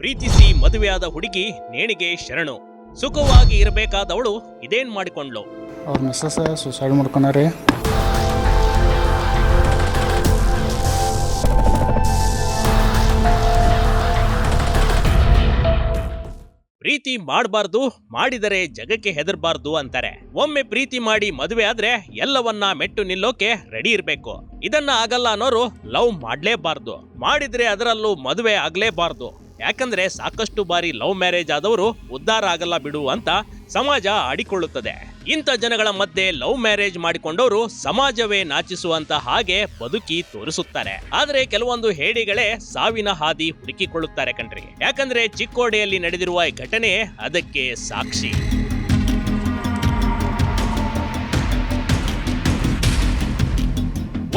ಪ್ರೀತಿಸಿ ಮದುವೆಯಾದ ಹುಡುಗಿ ನೇಣಿಗೆ ಶರಣು. ಸುಖವಾಗಿ ಇರಬೇಕಾದವಳು ಇದೇನ್ ಮಾಡಿಕೊಂಡ್ಲು? ಅವ್ರ ಮಿಸ್ಸಸ್ ಸುಸೈಡ್ ಮಾಡ್ಕೊಂಡ್ರಿ. ಪ್ರೀತಿ ಮಾಡಬಾರ್ದು, ಮಾಡಿದರೆ ಜಗಕ್ಕೆ ಹೆದರ್ಬಾರ್ದು ಅಂತಾರೆ. ಒಮ್ಮೆ ಪ್ರೀತಿ ಮಾಡಿ ಮದುವೆ ಆದ್ರೆ ಎಲ್ಲವನ್ನ ಮೆಟ್ಟು ನಿಲ್ಲೋಕೆ ರೆಡಿ ಇರ್ಬೇಕು. ಇದನ್ನ ಆಗಲ್ಲ ಅನ್ನೋರು ಲವ್ ಮಾಡ್ಲೇಬಾರ್ದು, ಮಾಡಿದ್ರೆ ಅದರಲ್ಲೂ ಮದುವೆ ಆಗ್ಲೇಬಾರ್ದು. ಯಾಕಂದ್ರೆ ಸಾಕಷ್ಟು ಬಾರಿ ಲವ್ ಮ್ಯಾರೇಜ್ ಆದವರು ಉದ್ಧಾರ ಆಗಲ್ಲ ಬಿಡು ಅಂತ ಸಮಾಜ ಆಡಿಕೊಳ್ಳುತ್ತದೆ. ಇಂಥ ಜನಗಳ ಮಧ್ಯೆ ಲವ್ ಮ್ಯಾರೇಜ್ ಮಾಡಿಕೊಂಡವರು ಸಮಾಜವೇ ನಾಚಿಸುವಂತ ಹಾಗೆ ಬದುಕಿ ತೋರಿಸುತ್ತಾರೆ. ಆದ್ರೆ ಕೆಲವೊಂದು ಹೇಡಿಗಳೇ ಸಾವಿನ ಹಾದಿ ಹುಡುಕಿಕೊಳ್ಳುತ್ತಾರೆ ಕಣ್ರಿ. ಯಾಕಂದ್ರೆ ಚಿಕ್ಕೋಡಿಯಲ್ಲಿ ನಡೆದಿರುವ ಈ ಘಟನೆ ಅದಕ್ಕೆ ಸಾಕ್ಷಿ.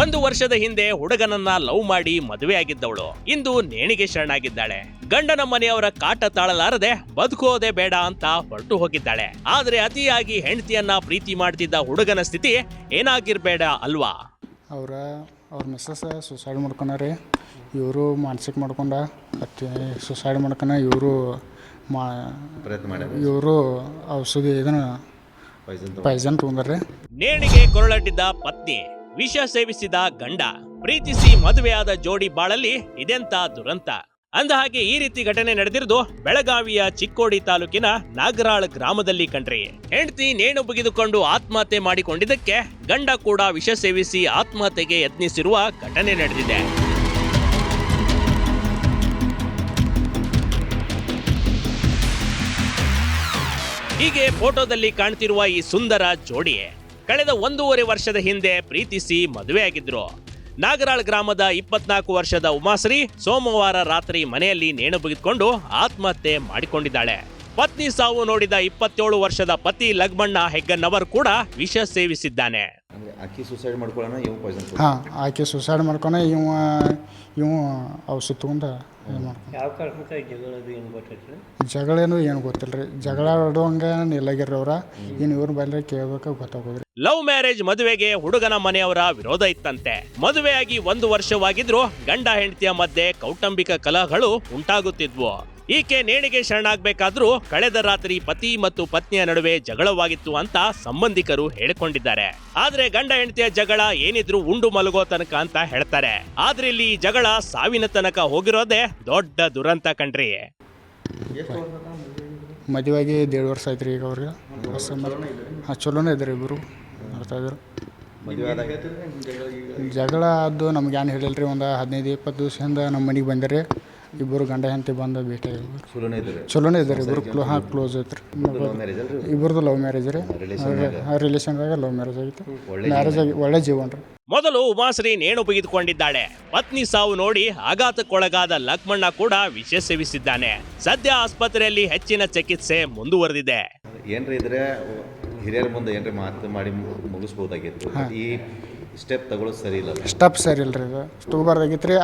ಒಂದು ವರ್ಷದ ಹಿಂದೆ ಹುಡುಗನನ್ನ ಲವ್ ಮಾಡಿ ಮದುವೆಯಾಗಿದ್ದವಳು ಇಂದು ನೇಣಿಗೆ ಶರಣಾಗಿದ್ದಾಳೆ. ಗಂಡನ ಮನೆಯವರ ಕಾಟ ತಾಳಲಾರದೆ ಬದುಕೋದೇ ಬೇಡ ಅಂತ ಹೊರಟು ಹೋಗಿದ್ದಾಳೆ. ಆದ್ರೆ ಅತಿಯಾಗಿ ಹೆಂಡತಿಯನ್ನ ಪ್ರೀತಿ ಮಾಡ್ತಿದ್ದ ಹುಡುಗನ ಸ್ಥಿತಿ ಏನಾಗಿರ್ಬೇಡ ಅಲ್ವಾ? ಅವ್ರ ಮಿಸ್ಸಸ್ ಸುಸೈಡ್ ಮಾಡ್ಕೊಂಡ್ರಿ. ಇವರು ಮಾನಸಿಕ ಮಾಡ್ಕೊಂಡ ಮತ್ತೆ ಸುಸೈಡ್ ಮಾಡ್ಕೊಂಡ. ಇವರು ಔಷಧಿ ಇದನ್ನ ಪೈಸನ್ ತಗೊಂಡ್ರಿ. ನೇಣಿಗೆ ಕೊರಳಟ್ಟಿದ್ದ ಪತ್ನಿ, ವಿಷ ಸೇವಿಸಿದ ಗಂಡ, ಪ್ರೀತಿಸಿ ಮದುವೆಯಾದ ಜೋಡಿ ಬಾಳಲ್ಲಿ ಇದೆಂತ ದುರಂತ. ಅಂದ ಹಾಗೆ ಈ ರೀತಿ ಘಟನೆ ನಡೆದಿರುವುದು ಬೆಳಗಾವಿಯ ಚಿಕ್ಕೋಡಿ ತಾಲೂಕಿನ ನಾಗರಾಳ್ ಗ್ರಾಮದಲ್ಲಿ ಕಣ್ರಿ. ಹೆಂಡತಿ ನೇಣು ಬಗೆದುಕೊಂಡು ಆತ್ಮಹತ್ಯೆ ಮಾಡಿಕೊಂಡಿದ್ದಕ್ಕೆ ಗಂಡ ಕೂಡ ವಿಷ ಸೇವಿಸಿ ಆತ್ಮಹತ್ಯೆಗೆ ಯತ್ನಿಸಿರುವ ಘಟನೆ ನಡೆದಿದೆ. ಹೀಗೆ ಫೋಟೋದಲ್ಲಿ ಕಾಣ್ತಿರುವ ಈ ಸುಂದರ ಜೋಡಿ ಕಳೆದ 1.5 ವರ್ಷದ ಹಿಂದೆ ಪ್ರೀತಿಸಿ ಮದುವೆಯಾಗಿದ್ರು. ನಾಗರಾಳ್ ಗ್ರಾಮದ 24 ವರ್ಷದ ಉಮಾಶ್ರೀ ಸೋಮವಾರ ರಾತ್ರಿ ಮನೆಯಲ್ಲಿ ನೇಣು ಬಗೆದುಕೊಂಡು ಆತ್ಮಹತ್ಯೆ ಮಾಡಿಕೊಂಡಿದ್ದಾಳೆ. ಪತ್ನಿ ಸಾವು ನೋಡಿದ 27 ವರ್ಷದ ಪತಿ ಲಗ್ಮಣ್ಣ ಹೆಗ್ಗನ್ನವರ್ ಕೂಡ ವಿಷ ಸೇವಿಸಿದ್ದಾನೆ. ಆಕೆ ಸುಸೈಡ್ ಮಾಡ್ಕೊಳ್ಳೋಣ, ಆಕೆ ಸುಸೈಡ್ ಮಾಡ್ಕೊಂಡ ಇವ ಔಷಧ ತಗೊಂಡ ಜಗಳೇನು ಏನು ಗೊತ್ತಿಲ್ಲ ರೀ. ಜಗಳ ಆಡೋಂಗ ನಿಲ್ಲಗಿರ್ರಿ ಅವ್ರ. ಇನ್ನು ಇವ್ರ ಬಲ್ಲ ಕೇಳ್ಬೇಕು ಗೊತ್ತಾಗೋದ್ರಿ. ಲವ್ ಮ್ಯಾರೇಜ್ ಮದುವೆಗೆ ಹುಡುಗನ ಮನೆಯವರ ವಿರೋಧ ಇತ್ತಂತೆ. ಮದುವೆಯಾಗಿ 1 ವರ್ಷವಾಗಿದ್ರು ಗಂಡ ಹೆಂಡತಿಯ ಮಧ್ಯೆ ಕೌಟುಂಬಿಕ ಕಲಹಗಳು ಉಂಟಾಗುತ್ತಿದ್ವು. ಈಕೆ ನೇಣಿಗೆ ಶರಣಾಗಬೇಕಾದ್ರೂ ಕಳೆದ ರಾತ್ರಿ ಪತಿ ಮತ್ತು ಪತ್ನಿಯ ನಡುವೆ ಜಗಳವಾಗಿತ್ತು ಅಂತ ಸಂಬಂಧಿಕರು ಹೇಳಿಕೊಂಡಿದ್ದಾರೆ. ಆದ್ರೆ ಗಂಡ ಹೆಂಡತಿಯ ಜಗಳ ಏನಿದ್ರು ಉಂಡು ಮಲಗೋ ತನಕ ಅಂತ ಹೇಳ್ತಾರೆ. ಆದ್ರೆ ಇಲ್ಲಿ ಈ ಜಗಳ ಸಾವಿನ ತನಕ ಹೋಗಿರೋದೇ ದೊಡ್ಡ ದುರಂತ ಕಣ್ರಿ. ಮದುವೆಯಾಗಿ 1.5 ವರ್ಷ ಆಯ್ತು ಈಗ ಅವ್ರಿಗೆ. ಚಲೋನೇ ಇದ್ರಿ, ಇಬ್ಬರು ಮಾಡ್ತಾ ಇದ್ರು. ಜಗಳ ಅದು ನಮ್ಗೆ ಏನು ಹೇಳಿಲ್ರಿ. ಒಂದು 15-20 ದಿವಸದಿಂದ ನಮ್ಮ ಮನೆಗೆ ಬಂದಿರಿ. ಇಬ್ಬರು ಗಂಡ ಹೆಂಡತಿ ಬಂದು ಭೇಟಿ ಚಲೋನೇ ಇದ್ದಾರೆ. ಇಬ್ಬರು ಕ್ಲೋಸ್ ಐತ್ರಿ. ಇಬ್ಬರದು ಲವ್ ಮ್ಯಾರೇಜ್ ರೀ. ರಿಲೇಷನ್ದಾಗ ಲವ್ ಮ್ಯಾರೇಜ್ ಆಗಿತ್ತು. ಮ್ಯಾರೇಜ್ ಆಗಿ ಒಳ್ಳೆ ಜೀವನ ರೀ. ಮೊದಲು ಉಮಾಶ್ರೀ ನೇಣು ಬಗೆದುಕೊಂಡಿದ್ದಾಳೆ. ಪತ್ನಿ ಸಾವು ನೋಡಿ ಆಘಾತಕ್ಕೊಳಗಾದ ಲಕ್ಷ್ಮಣ್ಣ ಕೂಡ ವಿಷ ಸೇವಿಸಿದ್ದಾನೆ. ಸದ್ಯ ಆಸ್ಪತ್ರೆಯಲ್ಲಿ ಹೆಚ್ಚಿನ ಚಿಕಿತ್ಸೆ ಮುಂದುವರೆದಿದೆ. ಏನ್ರಿ ಇದ್ರೆ ಹಿರಿಯರ ಮುಂದೆ ಏನ್ರಿ ಮಾತು ಮಾಡಿ ಮುಗಿಸ್ಬೋದಾಗಿತ್ತು. ಈ ಸ್ಟೆಪ್ ತಗೊಳ್ಳೋದು ಸರಿ ಇಲ್ಲ. ಸ್ಟೆಪ್ ಸರಿ ಇಲ್ರಿ. ಇದು ತಗೋಬಾರ್ದಾಗಿತ್ತು ರೀ.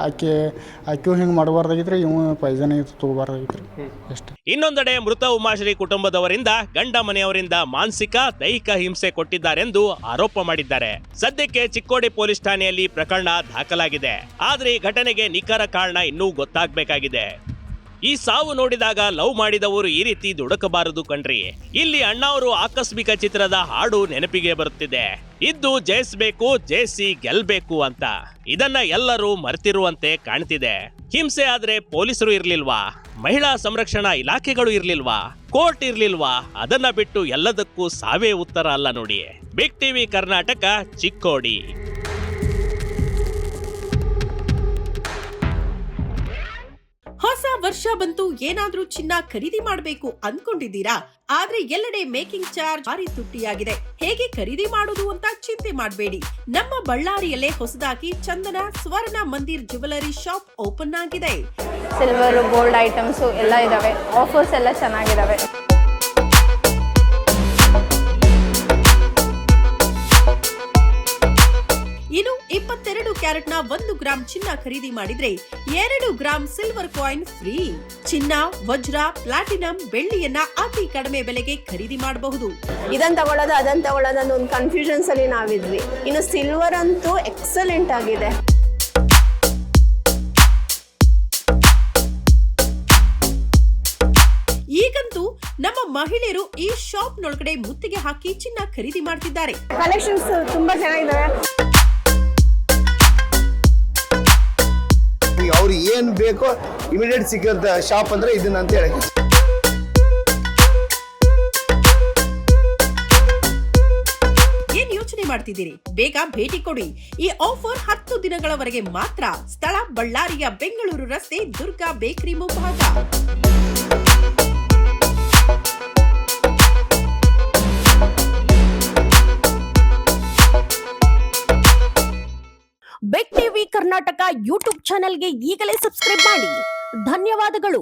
ಆಕೆಯೂ ಹಿಂಗೆ ಮಾಡಬಾರ್ದಾಗಿತ್ತು ರೀ. ಇವು ಪೈಸನ್ ತಗೋಬಾರ್ದಾಗಿತ್ತು ರೀ. ಅಷ್ಟೇ. ಇನ್ನೊಂದೆಡೆ ಮೃತ ಉಮಾಶ್ರೀ ಕುಟುಂಬದವರಿಂದ ಗಂಡ ಮನೆಯವರಿಂದ ಮಾನಸಿಕ ದೈಹಿಕ ಹಿಂಸೆ ಕೊಟ್ಟಿದ್ದಾರೆಂದು ಆರೋಪ ಮಾಡಿದ್ದಾರೆ. ಸದ್ಯಕ್ಕೆ ಚಿಕ್ಕೋಡಿ ಪೊಲೀಸ್ ಠಾಣೆಯಲ್ಲಿ ಪ್ರಕರಣ ದಾಖಲಾಗಿದೆ. ಆದ್ರೆ ಈ ಘಟನೆಗೆ ನಿಖರ ಕಾರಣ ಇನ್ನೂ ಗೊತ್ತಾಗಬೇಕಾಗಿದೆ. ಈ ಸಾವು ನೋಡಿದಾಗ ಲವ್ ಮಾಡಿದವರು ಈ ರೀತಿ ದುಡುಕಬಾರದು ಕಣ್ರಿ. ಇಲ್ಲಿ ಅಣ್ಣಾವರು ಆಕಸ್ಮಿಕ ಚಿತ್ರದ ಹಾಡು ನೆನಪಿಗೆ ಬರುತ್ತಿದೆ. ಇದ್ದು ಜಯಿಸಬೇಕು, ಜಯಿಸಿ ಗೆಲ್ಬೇಕು ಅಂತ. ಇದನ್ನ ಎಲ್ಲರೂ ಮರೆತಿರುವಂತೆ ಕಾಣ್ತಿದೆ. ಹಿಂಸೆ ಆದ್ರೆ ಪೊಲೀಸರು ಇರ್ಲಿಲ್ವಾ? ಮಹಿಳಾ ಸಂರಕ್ಷಣಾ ಇಲಾಖೆಗಳು ಇರ್ಲಿಲ್ವಾ? ಕೋರ್ಟ್ ಇರ್ಲಿಲ್ವಾ? ಅದನ್ನ ಬಿಟ್ಟು ಎಲ್ಲದಕ್ಕೂ ಸಾವೇ ಉತ್ತರ ಅಲ್ಲ ನೋಡಿ. Big TV Karnataka, Chikkodi. ಹೊಸ ವರ್ಷ ಬಂತು, ಏನಾದ್ರೂ ಚಿನ್ನ ಖರೀದಿ ಮಾಡಬೇಕು ಅನ್ಕೊಂಡಿದ್ದೀರಾ? ಆದ್ರೆ ಎಲ್ಲೆಡೆ ಮೇಕಿಂಗ್ ಚಾರ್ಜ್ ಭಾರಿ ತುಟ್ಟಿಯಾಗಿದೆ. ಹೇಗೆ ಖರೀದಿ ಮಾಡೋದು ಅಂತ ಚಿಂತೆ ಮಾಡಬೇಡಿ. ನಮ್ಮ ಬಳ್ಳಾರಿಯಲ್ಲೇ ಹೊಸದಾಗಿ ಚಂದನ ಸ್ವರ್ಣ ಮಂದಿರ್ ಜ್ಯುವೆಲರಿ ಶಾಪ್ ಓಪನ್ ಆಗಿದೆ. ಸಿಲ್ವರ್ ಗೋಲ್ಡ್ ಐಟಮ್ಸ್ ಎಲ್ಲ ಇದಾವೆ. ಆಫರ್ಸ್ ಎಲ್ಲ ಚೆನ್ನಾಗಿದಾವೆ. ಇನ್ನು 22 ಕ್ಯಾರೆಟ್ನ 1 ಗ್ರಾಂ ಚಿನ್ನ ಖರೀದಿ ಮಾಡಿದ್ರೆ 2 ಗ್ರಾಂ ಸಿಲ್ವರ್ ಕಾಯಿನ್ ಫ್ರೀ. ಚಿನ್ನ, ವಜ್ರ, ಪ್ಲಾಟಿನಂ, ಬೆಳ್ಳಿಯನ್ನ ಅತಿ ಕಡಿಮೆ ಬೆಲೆಗೆ ಖರೀದಿ ಮಾಡಬಹುದು. ಇದನ್ನ ತಗೊಳ್ಳೋದು ಅದನ್ನ ತಗೊಳ್ಳೋದು ಅನ್ನೋ ಒಂದು ಕನ್ಫ್ಯೂಷನ್ಸ್ ಅಲ್ಲಿ ನಾವಿದ್ವಿ. ಇನ್ನು ಸಿಲ್ವರ್ ಅಂತೂ ಎಕ್ಸಲೆಂಟ್ ಆಗಿದೆ. ಈಗಂತೂ ನಮ್ಮ ಮಹಿಳೆಯರು ಈ ಶಾಪ್ನೊಳಗಡೆ ಮುತ್ತಿಗೆ ಹಾಕಿ ಚಿನ್ನ ಖರೀದಿ ಮಾಡ್ತಿದ್ದಾರೆ. ಕಲೆಕ್ಷನ್ಸ್ ತುಂಬಾ ಚೆನ್ನಾಗಿದ್ದಾವೆ. ಅವ್ರು ಏನ್ ಬೇಕೋ ಇಮಿಡಿಯೇಟ್ ಸಿಕ್ಕಂತ ಶಾಪ್ ಅಂದ್ರೆ ಇದನ್ನ ಅಂತ ಹೇಳಿ. ಏನ್ ಯೋಚನೆ ಮಾಡ್ತಿದ್ದೀರಿ? ಬೇಗ ಭೇಟಿ ಕೊಡಿ. ಈ ಆಫರ್ 10 ದಿನಗಳವರೆಗೆ ಮಾತ್ರ. ಸ್ಥಳ ಬಳ್ಳಾರಿಯ ಬೆಂಗಳೂರು ರಸ್ತೆ, ದುರ್ಗಾ ಬೇಕರಿ ಮುಂಭಾಗ. ಬೆಕ್ ಟಿವಿ ಕರ್ನಾಟಕ ಯೂಟ್ಯೂಬ್ ಚಾನೆಲ್ಗೆ ಈಗಲೇ ಸಬ್ಸ್ಕ್ರೈಬ್ ಮಾಡಿ. ಧನ್ಯವಾದಗಳು.